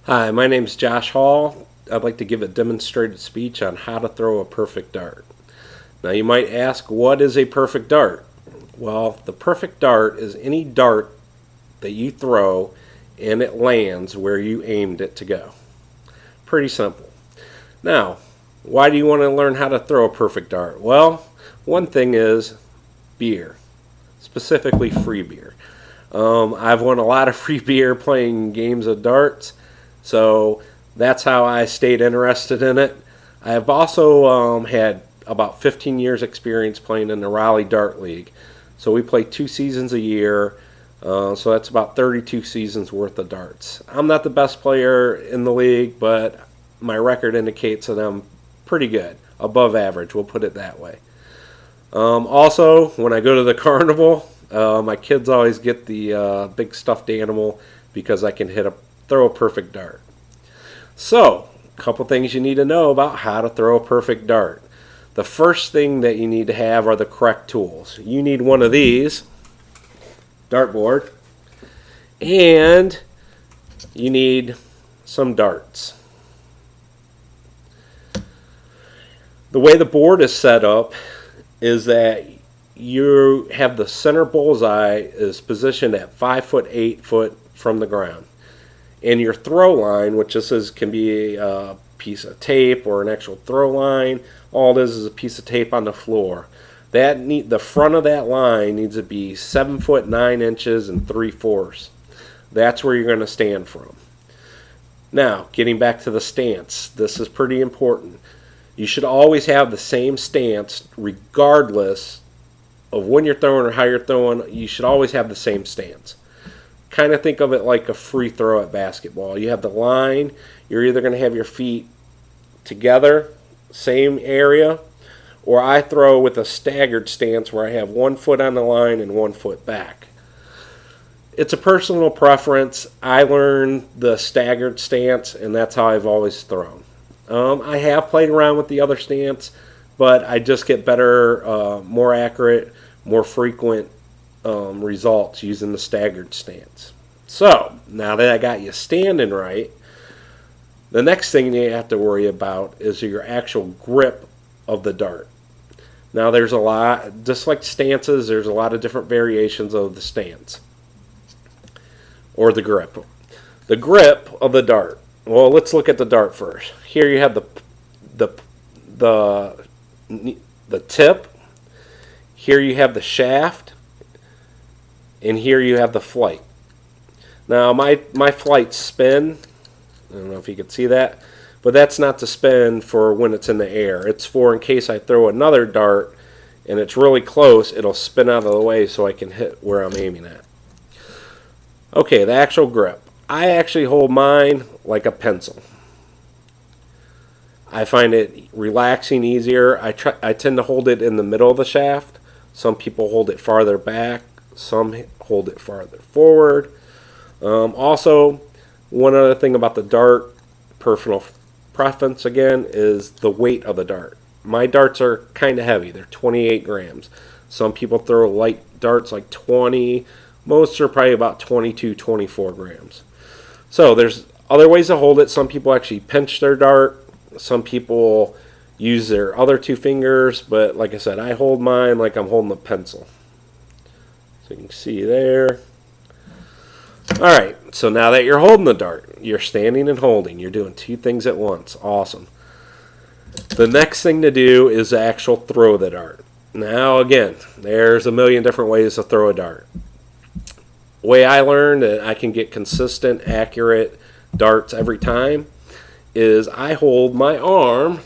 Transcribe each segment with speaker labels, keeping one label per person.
Speaker 1: Hi, my name's Josh Hall. I'd like to give a demonstrated speech on how to throw a perfect dart. Now, you might ask, what is a perfect dart? Well, the perfect dart is any dart that you throw and it lands where you aimed it to go. Pretty simple. Now, why do you want to learn how to throw a perfect dart? Well, one thing is beer, specifically free beer. I've won a lot of free beer playing games of darts, so that's how I stayed interested in it. I have also had about 15 years experience playing in the Raleigh Dart League. So we play 2 seasons a year, so that's about 32 seasons worth of darts. I'm not the best player in the league, but my record indicates that I'm pretty good, above average, we'll put it that way. Also, when I go to the carnival, my kids always get the big stuffed animal because I can throw a perfect dart. So, a couple things you need to know about how to throw a perfect dart. The first thing that you need to have are the correct tools. You need one of these, dartboard, and you need some darts. The way the board is set up is that you have the center bullseye is positioned at 5 foot, 8 foot from the ground. And your throw line, which can be a piece of tape or an actual throw line, all it is a piece of tape on the floor. The front of that line needs to be 7 foot 9 inches and 3/4. That's where you're going to stand from. Now, getting back to the stance, this is pretty important. You should always have the same stance regardless of when you're throwing or how you're throwing. You should always have the same stance. Kind of think of it like a free throw at basketball. You have the line, you're either going to have your feet together, same area, or I throw with a staggered stance where I have 1 foot on the line and 1 foot back. It's a personal preference. I learned the staggered stance, and that's how I've always thrown. I have played around with the other stance, but I just get better, more accurate, more frequent results using the staggered stance. So, now that I got you standing right, the next thing you have to worry about is your actual grip of the dart. Now, there's a lot, just like stances, there's a lot of different variations of the stance or the grip. The grip of the dart. Well, let's look at the dart first. Here you have the tip. Here you have the shaft, and here you have the flight. Now my flights spin. I don't know if you can see that, but that's not to spin for when it's in the air. It's for in case I throw another dart and it's really close, it'll spin out of the way so I can hit where I'm aiming at. Okay, the actual grip. I actually hold mine like a pencil. I find it relaxing, easier. I tend to hold it in the middle of the shaft. Some people hold it farther back. Some hold it farther forward. Also, one other thing about the dart, personal preference again, is the weight of the dart. My darts are kind of heavy. They're 28 grams. Some people throw light darts like 20. Most are probably about 22, 24 grams. So there's other ways to hold it. Some people actually pinch their dart. Some people use their other 2 fingers. But like I said, I hold mine like I'm holding a pencil. So you can see there. Alright, so now that you're holding the dart, you're standing and holding. You're doing 2 things at once. Awesome. The next thing to do is the actual throw the dart. Now again, there's a million different ways to throw a dart. The way I learned that I can get consistent, accurate darts every time is I hold my arm,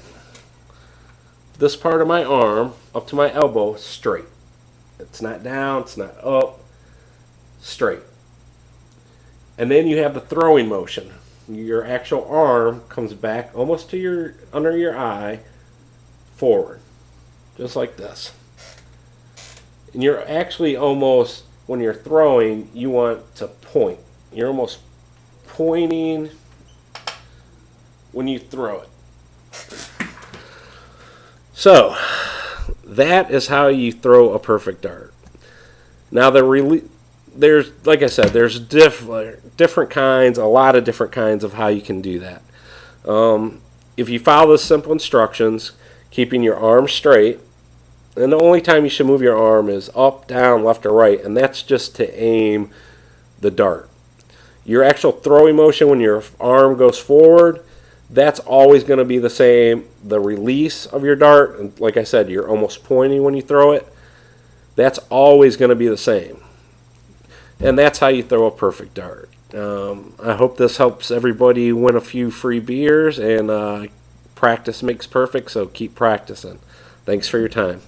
Speaker 1: this part of my arm, up to my elbow straight. It's not down, it's not up, straight. And then you have the throwing motion. Your actual arm comes back almost to under your eye, forward, just like this. And you're actually almost, when you're throwing, you want to point. You're almost pointing when you throw it. So, that is how you throw a perfect dart. Now, there's, like I said, there's different kinds, a lot of different kinds of how you can do that. If you follow the simple instructions, keeping your arm straight, and the only time you should move your arm is up, down, left, or right, and that's just to aim the dart. Your actual throwing motion when your arm goes forward, that's always going to be the same. The release of your dart, and like I said, you're almost pointing when you throw it, that's always going to be the same. And that's how you throw a perfect dart. I hope this helps everybody win a few free beers, and practice makes perfect, so keep practicing. Thanks for your time.